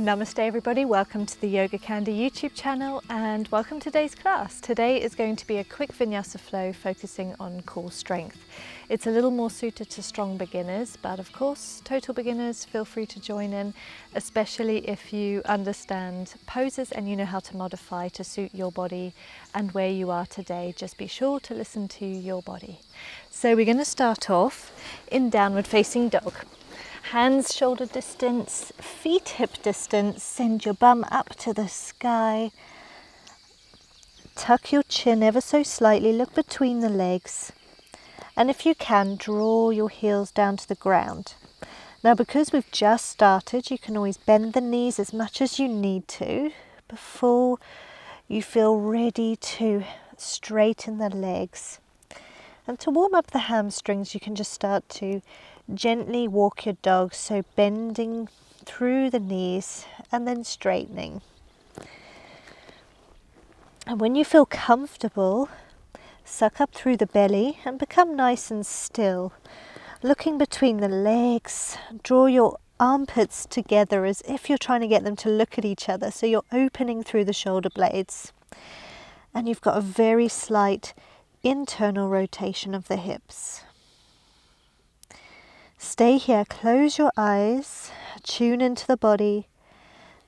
Namaste everybody, welcome to the YogaCandi YouTube channel and welcome to today's class. Today is going to be a quick Vinyasa flow focusing on core strength. It's a little more suited to strong beginners, but of course total beginners feel free to join in, especially if you understand poses and you know how to modify to suit your body and where you are today. Just be sure to listen to your body. So we're going to start off in downward facing dog. Hands shoulder distance, feet hip distance, send your bum up to the sky. Tuck your chin ever so slightly, look between the legs. And if you can, draw your heels down to the ground. Now because we've just started, you can always bend the knees as much as you need to before you feel ready to straighten the legs. And to warm up the hamstrings, you can just start to gently walk your dog, so bending through the knees and then straightening. And when you feel comfortable, suck up through the belly and become nice and still. Looking between the legs, draw your armpits together as if you're trying to get them to look at each other. So you're opening through the shoulder blades. And you've got a very slight internal rotation of the hips. Stay here, close your eyes, tune into the body,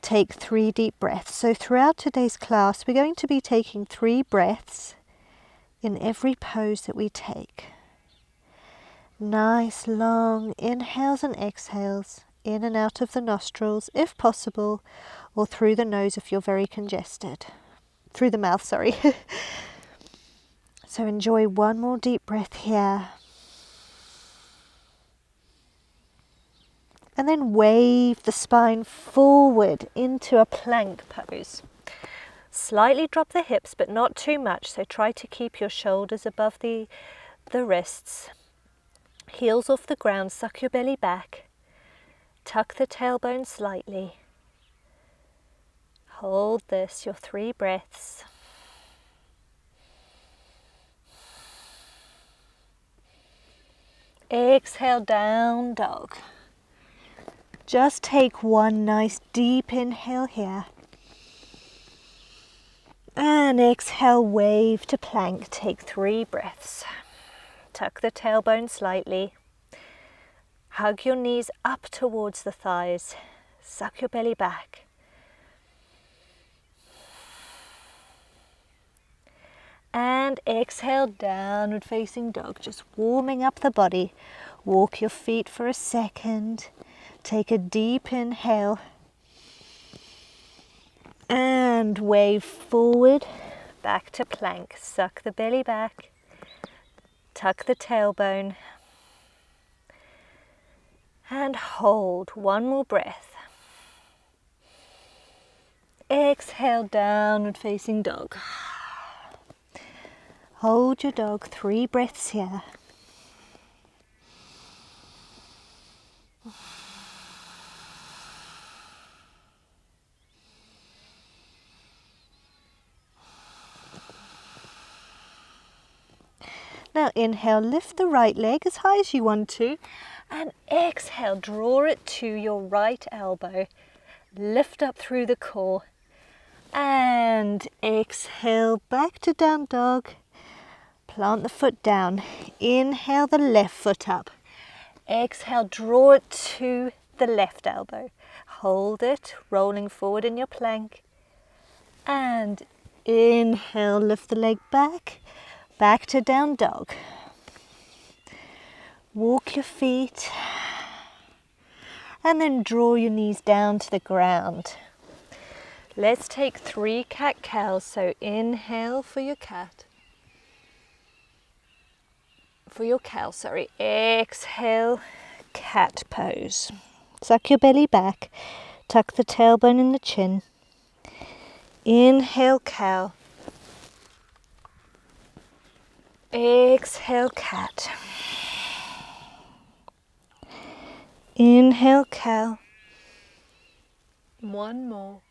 take 3 deep breaths. So throughout today's class, we're going to be taking 3 breaths in every pose that we take. Nice long inhales and exhales, in and out of the nostrils if possible, or through the nose if you're very congested. Through the mouth, sorry. So enjoy one more deep breath here. And then wave the spine forward into a plank pose. Slightly drop the hips, but not too much. So try to keep your shoulders above the wrists. Heels off the ground, suck your belly back. Tuck the tailbone slightly. Hold this, your 3 breaths. Exhale, down dog. Just take one nice deep inhale here. And exhale, wave to plank. Take 3 breaths. Tuck the tailbone slightly. Hug your knees up towards the thighs. Suck your belly back. And exhale, downward facing dog. Just warming up the body. Walk your feet for a second. Take a deep inhale and wave forward, back to plank. Suck the belly back, tuck the tailbone and hold. One more breath. Exhale, downward facing dog. Hold your dog, 3 breaths here. Now inhale, lift the right leg as high as you want to, and exhale, draw it to your right elbow. Lift up through the core, and exhale, back to down dog. Plant the foot down. Inhale, the left foot up. Exhale, draw it to the left elbow. Hold it, rolling forward in your plank. And inhale, lift the leg back. Back to down dog. Walk your feet and then draw your knees down to the ground. Let's take 3 cat-cows. So inhale for your cat. For your cow, sorry. Exhale, cat pose. Suck your belly back. Tuck the tailbone in the chin. Inhale, cow. Exhale, cat. Inhale, cow. One more.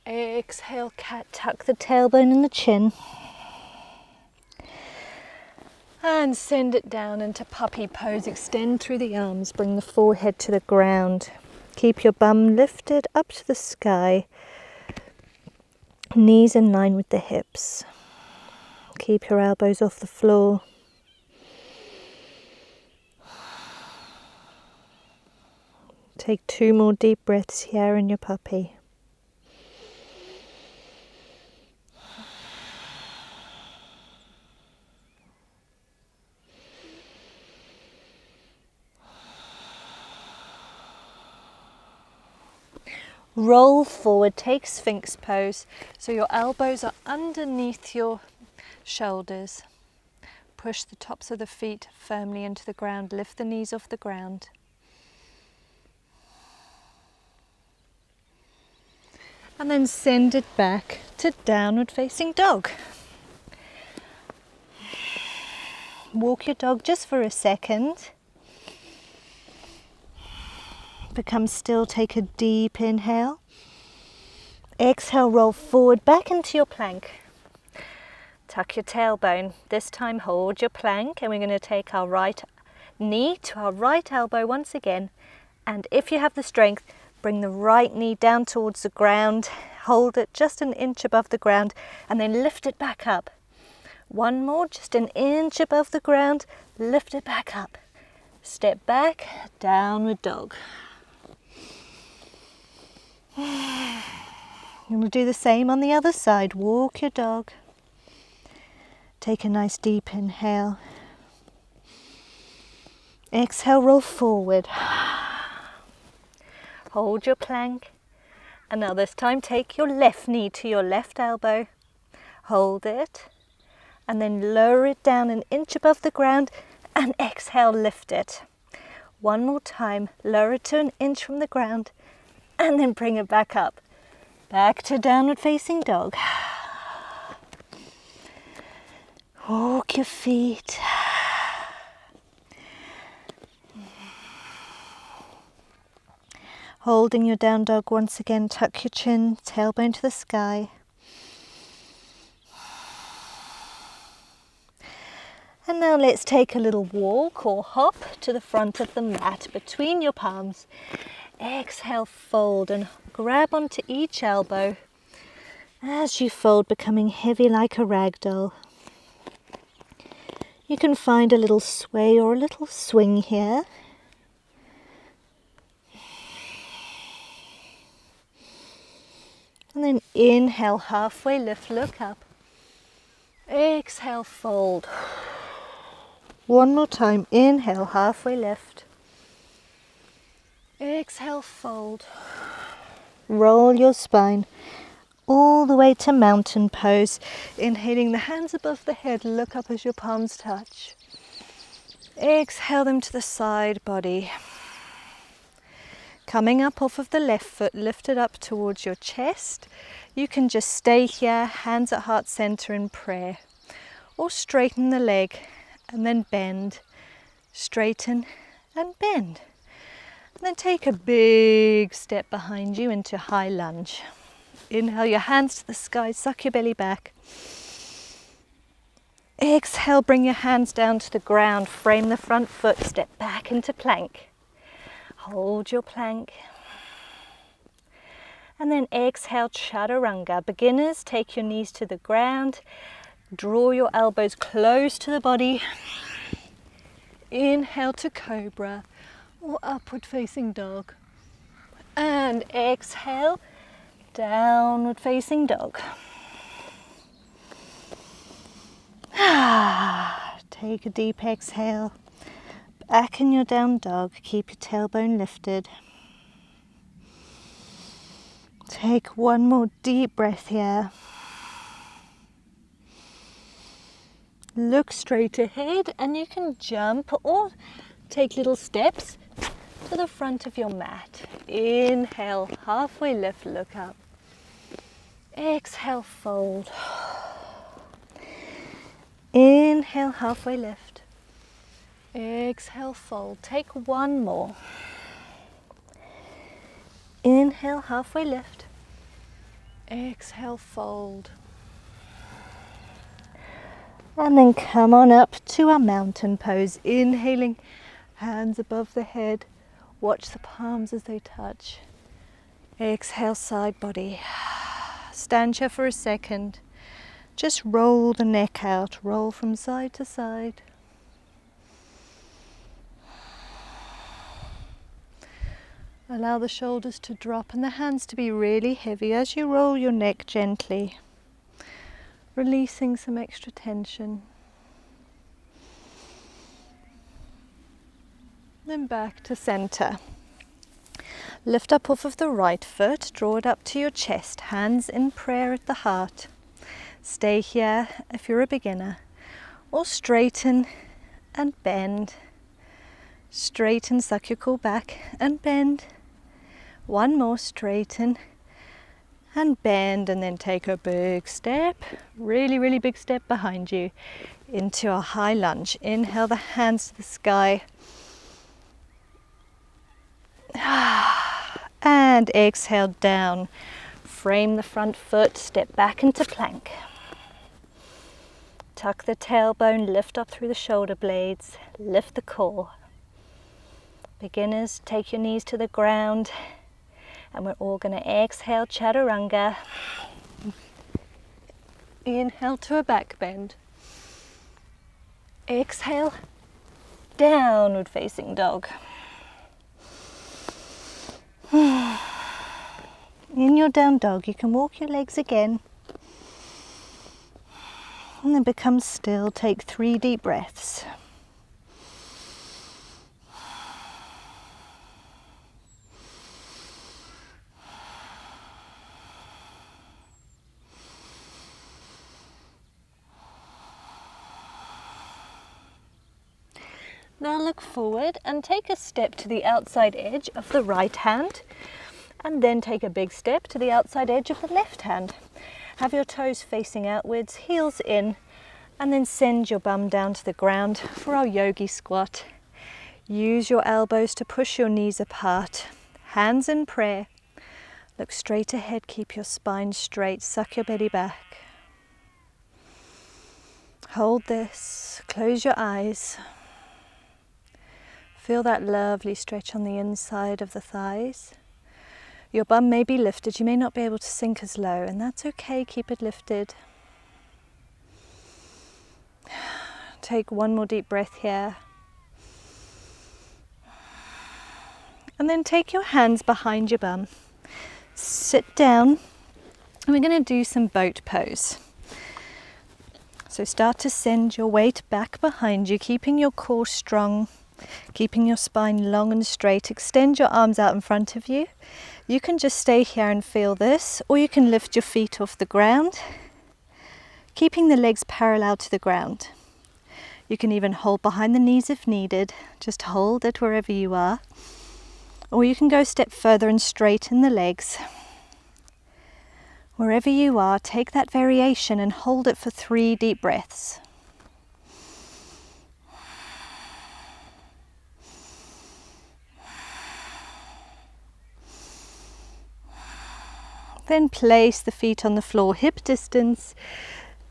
Exhale, cat. Tuck the tailbone in the chin. And send it down into puppy pose. Extend through the arms. Bring the forehead to the ground. Keep your bum lifted up to the sky, knees in line with the hips. Keep your elbows off the floor. Take 2 more deep breaths here in your puppy. Roll forward, take Sphinx pose, so your elbows are underneath your shoulders. Push the tops of the feet firmly into the ground, lift the knees off the ground. And then send it back to downward facing dog. Walk your dog just for a second. Become still, take a deep inhale. Exhale, roll forward back into your plank. Tuck your tailbone. This time hold your plank, and we're going to take our right knee to our right elbow once again. And if you have the strength, bring the right knee down towards the ground. Hold it just an inch above the ground and then lift it back up. One more, just an inch above the ground, lift it back up. Step back, downward dog. And we'll do the same on the other side. Walk your dog. Take a nice deep inhale. Exhale, roll forward. Hold your plank. And now this time take your left knee to your left elbow. Hold it. And then lower it down an inch above the ground and exhale, lift it. One more time, lower it to an inch from the ground and then bring it back up. Back to downward facing dog. Walk your feet. Holding your down dog once again, tuck your chin, tailbone to the sky. And now let's take a little walk or hop to the front of the mat between your palms. Exhale, fold and grab onto each elbow as you fold, becoming heavy like a rag doll. You can find a little sway or a little swing here. And then inhale, halfway lift, look up. Exhale, fold. One more time, inhale, halfway lift. Exhale, fold. Roll your spine all the way to mountain pose. Inhaling the hands above the head, look up as your palms touch. Exhale them to the side body. Coming up off of the left foot, lift it up towards your chest. You can just stay here, hands at heart center in prayer. Or straighten the leg and then bend. Straighten and bend. And then take a big step behind you into high lunge. Inhale your hands to the sky, suck your belly back. Exhale, bring your hands down to the ground, frame the front foot, step back into plank. Hold your plank. And then exhale, chaturanga. Beginners, take your knees to the ground. Draw your elbows close to the body. Inhale to cobra or upward facing dog. And exhale, downward facing dog. Take a deep exhale. Back in your down dog. Keep your tailbone lifted. Take one more deep breath here. Look straight ahead and you can jump or take little steps to the front of your mat. Inhale, halfway lift, look up. Exhale, fold. Inhale, halfway lift. Exhale, fold. Take one more. Inhale, halfway lift. Exhale, fold. And then come on up to our mountain pose. Inhaling, hands above the head Watch the palms as they touch. Exhale, side body. Stand here for a second. Just roll the neck out, roll from side to side. Allow the shoulders to drop and the hands to be really heavy as you roll your neck gently, releasing some extra tension. Then back to center. Lift up off of the right foot, draw it up to your chest, hands in prayer at the heart. Stay here if you're a beginner, or straighten and bend. Straighten, suck your core back and bend. One more, straighten and bend, and then take a big step, really big step behind you into a high lunge. Inhale the hands to the sky. And exhale down. Frame the front foot, step back into plank. Tuck the tailbone, lift up through the shoulder blades, lift the core. Beginners, take your knees to the ground, and we're all going to exhale chaturanga. Inhale to a back bend. Exhale, downward facing dog. In your down dog, you can walk your legs again. And then become still. Take 3 deep breaths. Now look forward and take a step to the outside edge of the right hand, and then take a big step to the outside edge of the left hand. Have your toes facing outwards, heels in, and then send your bum down to the ground for our yogi squat. Use your elbows to push your knees apart. Hands in prayer. Look straight ahead, keep your spine straight, suck your belly back. Hold this, close your eyes. Feel that lovely stretch on the inside of the thighs. Your bum may be lifted, you may not be able to sink as low, and that's okay, keep it lifted. Take one more deep breath here. And then take your hands behind your bum. Sit down, and we're going to do some boat pose. So start to send your weight back behind you, keeping your core strong. Keeping your spine long and straight. Extend your arms out in front of you. You can just stay here and feel this, or you can lift your feet off the ground, keeping the legs parallel to the ground. You can even hold behind the knees if needed. Just hold it wherever you are. Or you can go a step further and straighten the legs. Wherever you are, take that variation and hold it for 3 deep breaths. Then place the feet on the floor, hip distance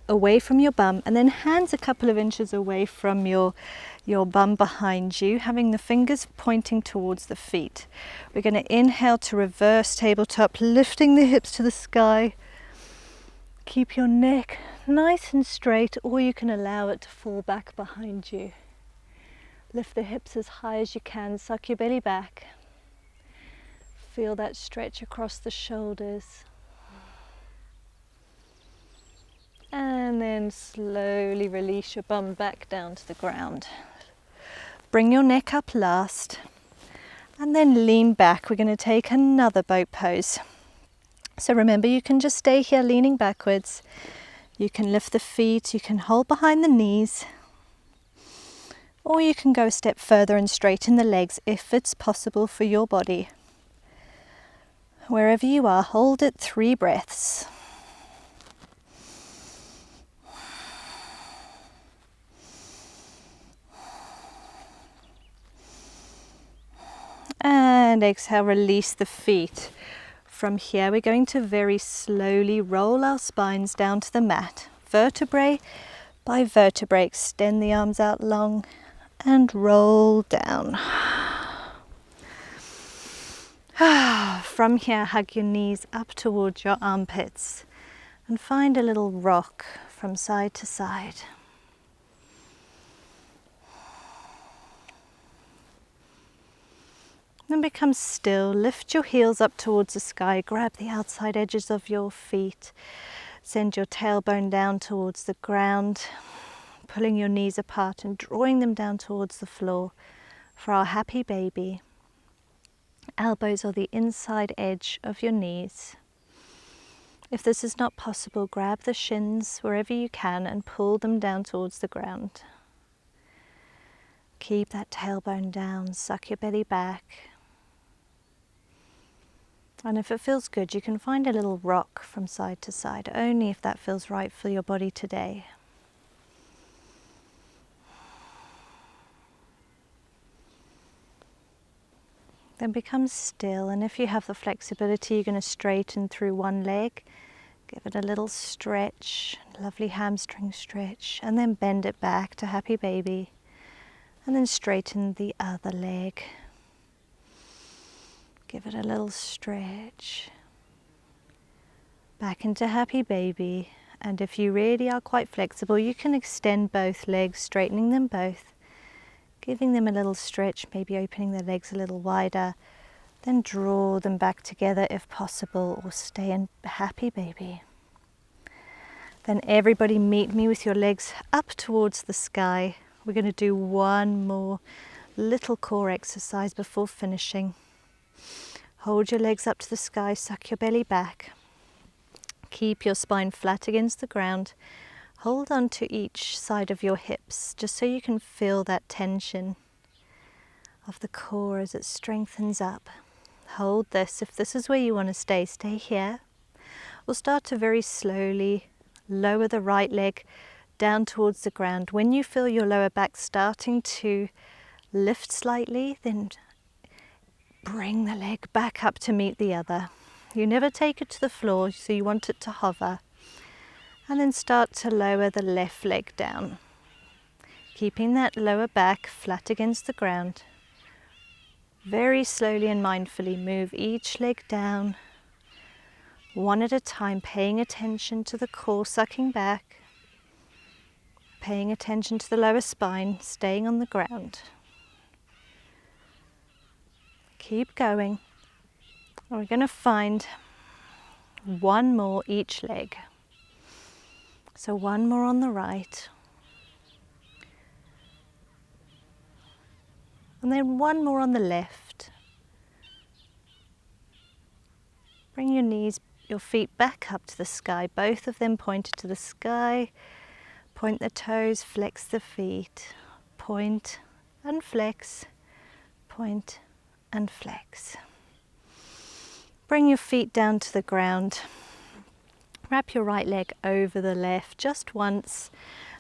away from your bum, and then hands a couple of inches away from your bum behind you, having the fingers pointing towards the feet. We're going to inhale to reverse tabletop, lifting the hips to the sky. Keep your neck nice and straight, or you can allow it to fall back behind you. Lift the hips as high as you can, suck your belly back. Feel that stretch across the shoulders. And then slowly release your bum back down to the ground. Bring your neck up last, and then lean back. We're going to take another boat pose. So remember, you can just stay here leaning backwards. You can lift the feet, you can hold behind the knees, or you can go a step further and straighten the legs if it's possible for your body. Wherever you are, hold it 3 breaths. And exhale, release the feet. From here, we're going to very slowly roll our spines down to the mat. Vertebrae by vertebrae, extend the arms out long and roll down. from here, hug your knees up towards your armpits and find a little rock from side to side. Then become still, lift your heels up towards the sky, grab the outside edges of your feet, send your tailbone down towards the ground, pulling your knees apart and drawing them down towards the floor for our happy baby. Elbows are the inside edge of your knees. If this is not possible, grab the shins wherever you can and pull them down towards the ground. Keep that tailbone down, suck your belly back. And if it feels good, you can find a little rock from side to side, only if that feels right for your body today. Then become still, and if you have the flexibility, you're going to straighten through one leg. Give it a little stretch, lovely hamstring stretch, and then bend it back to happy baby. And then straighten the other leg. Give it a little stretch. Back into happy baby. And if you really are quite flexible, you can extend both legs, straightening them both. Giving them a little stretch, maybe opening the legs a little wider. Then draw them back together if possible, or stay in happy baby. Then everybody meet me with your legs up towards the sky. We're going to do one more little core exercise before finishing. Hold your legs up to the sky, suck your belly back. Keep your spine flat against the ground. Hold on to each side of your hips, just so you can feel that tension of the core as it strengthens up. Hold this. If this is where you want to stay, stay here. We'll start to very slowly lower the right leg down towards the ground. When you feel your lower back starting to lift slightly, then bring the leg back up to meet the other. You never take it to the floor, so you want it to hover. And then start to lower the left leg down, keeping that lower back flat against the ground. Very slowly and mindfully move each leg down, one at a time, paying attention to the core sucking back, paying attention to the lower spine, staying on the ground. Keep going. We're going to find one more each leg. So one more on the right. And then one more on the left. Bring your knees, your feet back up to the sky, both of them pointed to the sky. Point the toes, flex the feet. Point and flex, point and flex. Bring your feet down to the ground. Wrap your right leg over the left just once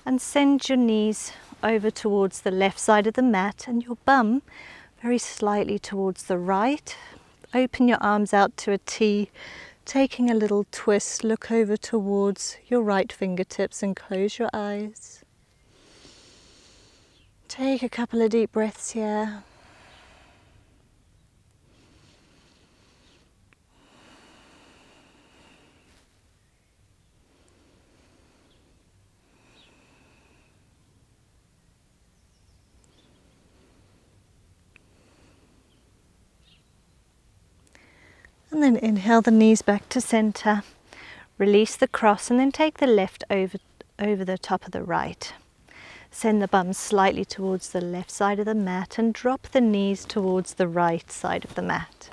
and send your knees over towards the left side of the mat and your bum very slightly towards the right. Open your arms out to a T, taking a little twist. Look over towards your right fingertips and close your eyes. Take a couple of deep breaths here. And then inhale the knees back to center, release the cross, and then take the left over the top of the right. Send the bum slightly towards the left side of the mat and drop the knees towards the right side of the mat.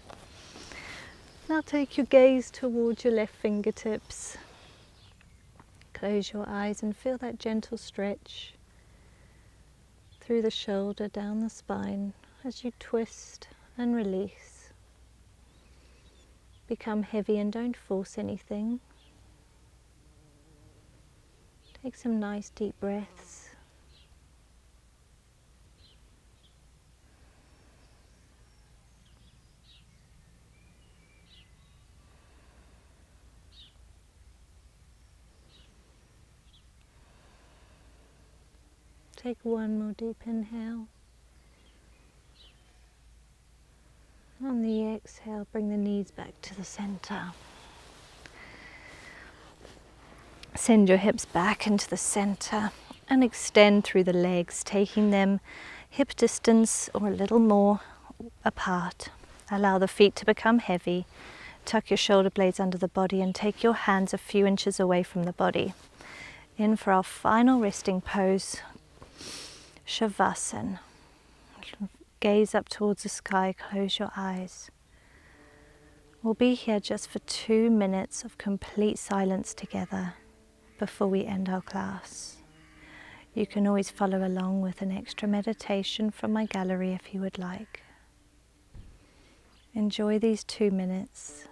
Now take your gaze towards your left fingertips. Close your eyes and feel that gentle stretch through the shoulder, down the spine as you twist and release. Become heavy and don't force anything. Take some nice deep breaths. Take one more deep inhale. On the exhale, bring the knees back to the center. Send your hips back into the center and extend through the legs, taking them hip distance or a little more apart. Allow the feet to become heavy. Tuck your shoulder blades under the body and take your hands a few inches away from the body. In for our final resting pose, Savasana. Gaze up towards the sky, close your eyes. We'll be here just for 2 minutes of complete silence together before we end our class. You can always follow along with an extra meditation from my gallery if you would like. Enjoy these 2 minutes.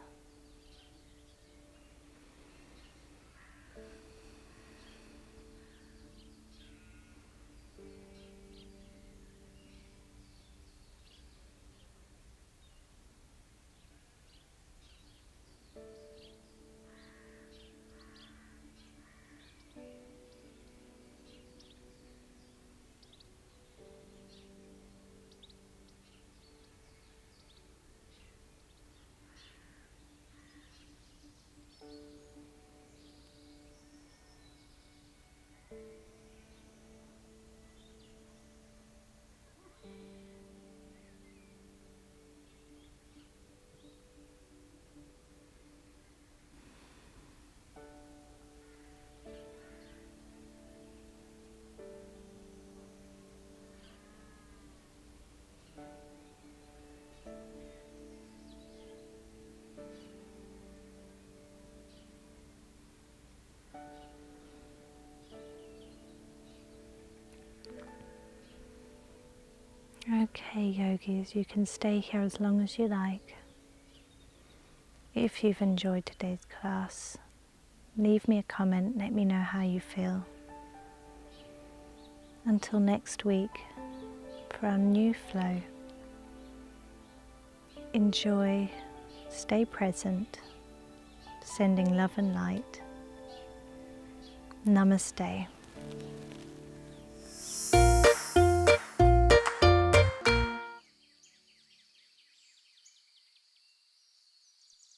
Okay, yogis, you can stay here as long as you like. If you've enjoyed today's class, leave me a comment, let me know how you feel. Until next week, for our new flow, enjoy, stay present, sending love and light. Namaste.